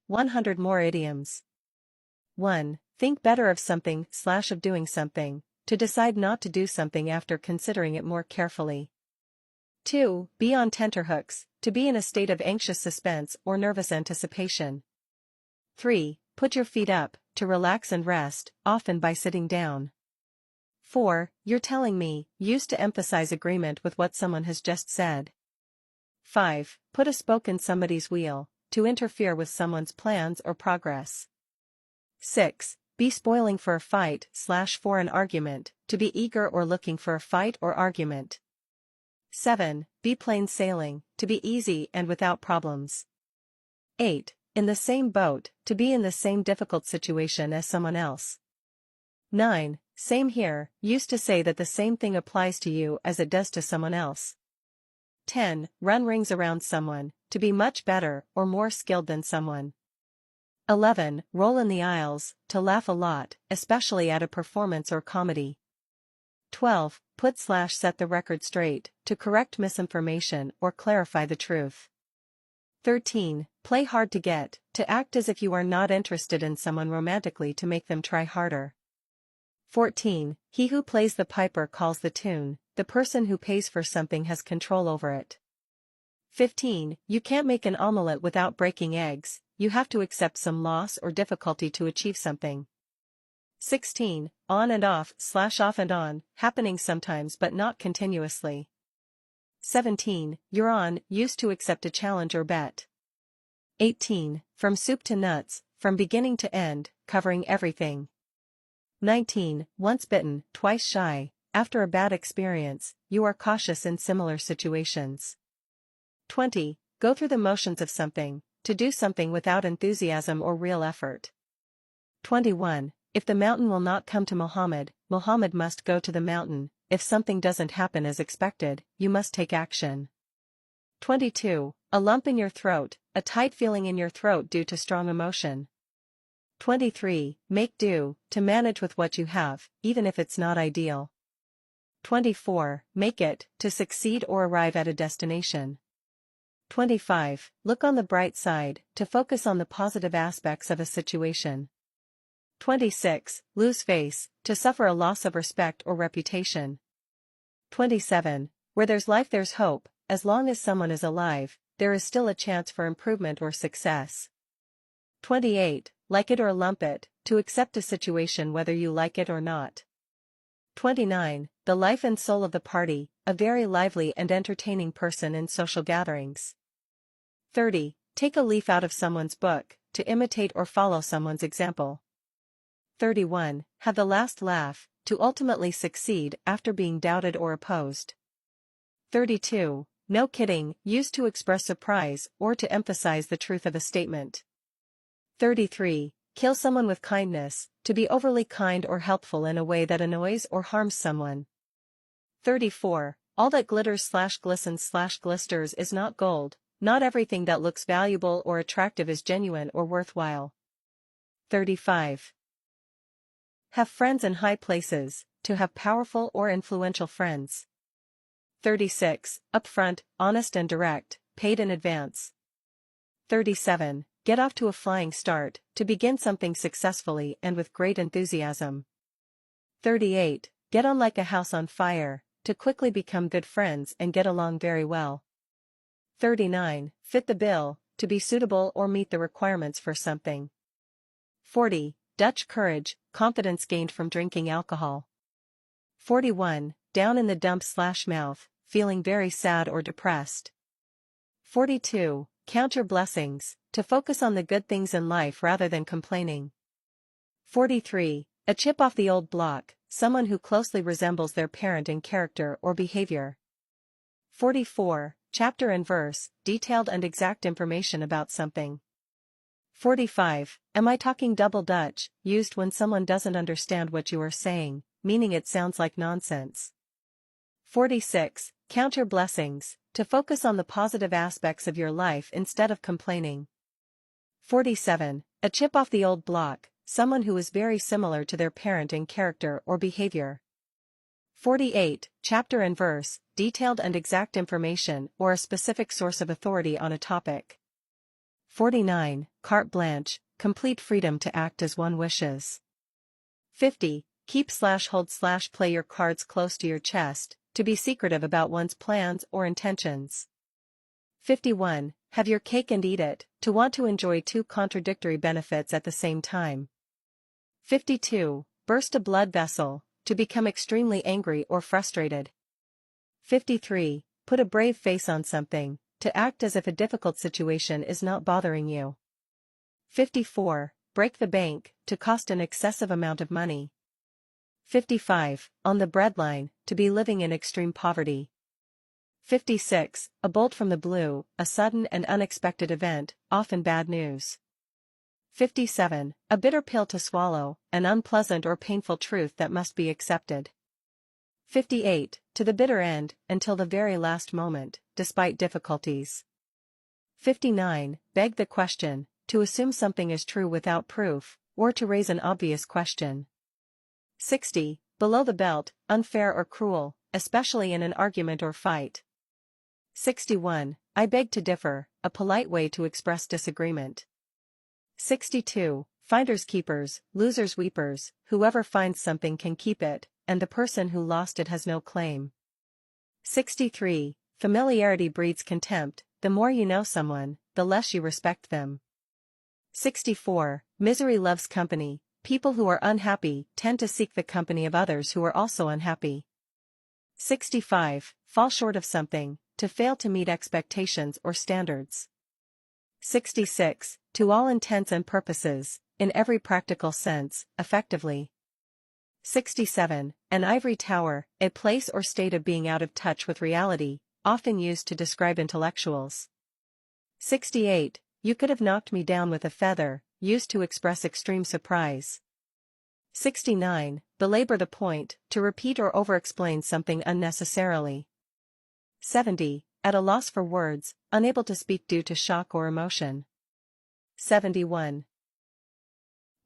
100 more idioms. 1. Think better of something / of doing something, to decide not to do something after considering it more carefully. 2. Be on tenterhooks, to be in a state of anxious suspense or nervous anticipation. 3. Put your feet up, to relax and rest, often by sitting down. 4. You're telling me, used to emphasize agreement with what someone has just said. 5. Put a spoke in somebody's wheel, to interfere with someone's plans or progress. 6. Be spoiling for a fight / for an argument, to be eager or looking for a fight or argument. 7. Be plain sailing, to be easy and without problems. 8. In the same boat, to be in the same difficult situation as someone else. 9. Same here, used to say that the same thing applies to you as it does to someone else. 10. Run rings around someone, to be much better or more skilled than someone. 11. Roll in the aisles, to laugh a lot, especially at a performance or comedy. 12. Put / set the record straight, to correct misinformation or clarify the truth. 13. Play hard to get, to act as if you are not interested in someone romantically to make them try harder. 14. He who plays the piper calls the tune, the person who pays for something has control over it. 15. You can't make an omelette without breaking eggs, you have to accept some loss or difficulty to achieve something. 16. On and off / off and on, happening sometimes but not continuously. 17. You're on, used to accept a challenge or bet. 18. From soup to nuts, from beginning to end, covering everything. 19. Once bitten, twice shy, after a bad experience, you are cautious in similar situations. 20. Go through the motions of something, to do something without enthusiasm or real effort. 21. If the mountain will not come to Muhammad, Muhammad must go to the mountain. If something doesn't happen as expected, you must take action. 22. A lump in your throat, a tight feeling in your throat due to strong emotion. 23. Make do, to manage with what you have, even if it's not ideal. 24. Make it, to succeed or arrive at a destination. 25. Look on the bright side, to focus on the positive aspects of a situation. 26. Lose face, to suffer a loss of respect or reputation. 27. Where there's life there's hope, as long as someone is alive, there is still a chance for improvement or success. 28. Like it or lump it, to accept a situation whether you like it or not. 29. The life and soul of the party, a very lively and entertaining person in social gatherings. 30. Take a leaf out of someone's book, to imitate or follow someone's example. 31. Have the last laugh, to ultimately succeed after being doubted or opposed. 32. No kidding, used to express surprise or to emphasize the truth of a statement. 33. Kill someone with kindness, to be overly kind or helpful in a way that annoys or harms someone. 34. All that glitters / glistens / glisters is not gold, not everything that looks valuable or attractive is genuine or worthwhile. 35. Have friends in high places, to have powerful or influential friends. 36. Upfront, honest and direct, paid in advance. 37. Get off to a flying start, to begin something successfully and with great enthusiasm. 38. Get on like a house on fire, to quickly become good friends and get along very well. 39. Fit the bill, to be suitable or meet the requirements for something. 40. Dutch courage, confidence gained from drinking alcohol. 41. Down in the dumps / mouth, feeling very sad or depressed. 42. Count your blessings, to focus on the good things in life rather than complaining. 43. A chip off the old block, someone who closely resembles their parent in character or behavior. 44. Chapter and verse, detailed and exact information about something. 45. Am I talking double Dutch, used when someone doesn't understand what you are saying, meaning it sounds like nonsense. 46. Count your blessings, to focus on the positive aspects of your life instead of complaining. 47. A chip off the old block, someone who is very similar to their parent in character or behavior. 48. Chapter and verse, detailed and exact information or a specific source of authority on a topic. 49. Carte blanche, complete freedom to act as one wishes. 50. Keep/hold/play your cards close to your chest, to be secretive about one's plans or intentions. 51. Have your cake and eat it, to want to enjoy two contradictory benefits at the same time. 52. Burst a blood vessel, to become extremely angry or frustrated. 53. Put a brave face on something, to act as if a difficult situation is not bothering you. 54. Break the bank, to cost an excessive amount of money. 55. On the breadline, to be living in extreme poverty. 56. A bolt from the blue, a sudden and unexpected event, often bad news. 57. A bitter pill to swallow, an unpleasant or painful truth that must be accepted. 58. To the bitter end, until the very last moment, despite difficulties. 59. Beg the question, to assume something is true without proof, or to raise an obvious question. 60. Below the belt, unfair or cruel, especially in an argument or fight. 61. I beg to differ, a polite way to express disagreement. 62. Finders keepers, losers weepers, whoever finds something can keep it, and the person who lost it has no claim. 63. Familiarity breeds contempt, the more you know someone, the less you respect them. 64. Misery loves company, people who are unhappy tend to seek the company of others who are also unhappy. 65. Fall short of something, to fail to meet expectations or standards. 66. To all intents and purposes, in every practical sense, effectively. 67. An ivory tower, a place or state of being out of touch with reality, often used to describe intellectuals. 68. You could have knocked me down with a feather, used to express extreme surprise. 69. Belabor the point, to repeat or over-explain something unnecessarily. 70. At a loss for words, unable to speak due to shock or emotion. 71.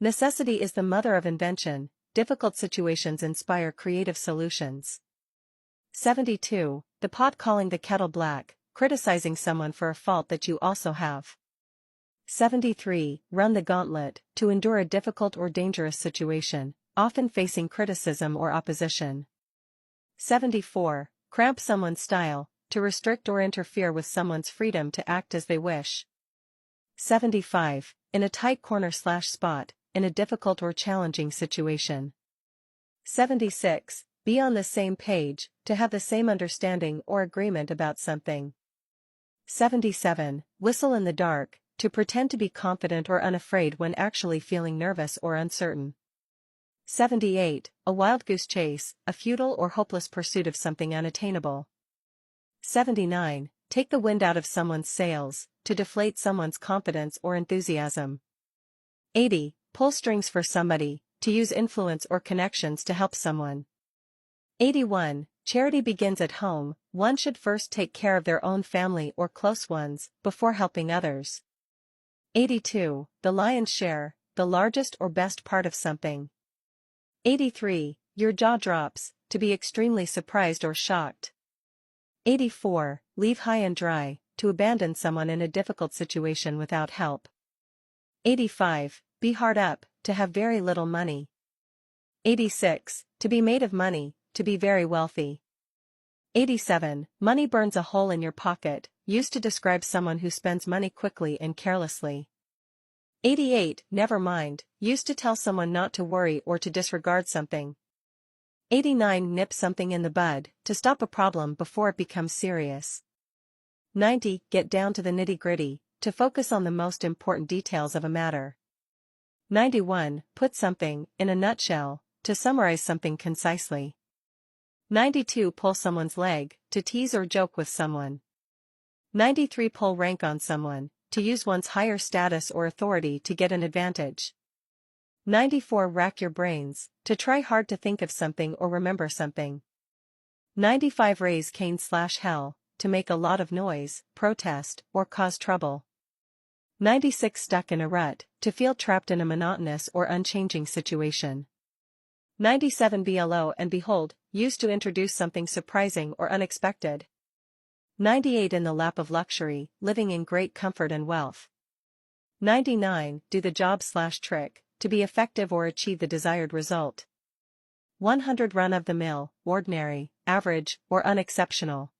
Necessity is the mother of invention, difficult situations inspire creative solutions. 72. The pot calling the kettle black, criticizing someone for a fault that you also have. 73. Run the gauntlet, to endure a difficult or dangerous situation, often facing criticism or opposition. 74. Cramp someone's style, to restrict or interfere with someone's freedom to act as they wish. 75. In a tight corner/spot, in a difficult or challenging situation. 76. Be on the same page, to have the same understanding or agreement about something. 77. Whistle in the dark, to pretend to be confident or unafraid when actually feeling nervous or uncertain. 78. A wild goose chase, a futile or hopeless pursuit of something unattainable. 79. Take the wind out of someone's sails, to deflate someone's confidence or enthusiasm. 80. Pull strings for somebody, to use influence or connections to help someone. 81. Charity begins at home, one should first take care of their own family or close ones, before helping others. 82. The lion's share, the largest or best part of something. 83. Your jaw drops, to be extremely surprised or shocked. 84. Leave high and dry, to abandon someone in a difficult situation without help. 85. Be hard up, to have very little money. 86. To be made of money, to be very wealthy. 87. Money burns a hole in your pocket, used to describe someone who spends money quickly and carelessly. 88. Never mind, used to tell someone not to worry or to disregard something. 89. Nip something in the bud, to stop a problem before it becomes serious. 90. Get down to the nitty-gritty, to focus on the most important details of a matter. 91. Put something, in a nutshell, to summarize something concisely. 92. Pull someone's leg, to tease or joke with someone. 93. Pull rank on someone, to use one's higher status or authority to get an advantage. 94. Rack your brains, to try hard to think of something or remember something. 95. Raise Cain/hell, to make a lot of noise, protest, or cause trouble. 96. Stuck in a rut, to feel trapped in a monotonous or unchanging situation. 97. Be lo and behold, used to introduce something surprising or unexpected. 98. In the lap of luxury, living in great comfort and wealth. 99. Do the job slash trick, to be effective or achieve the desired result. 100. Run-of-the-mill, ordinary, average, or unexceptional.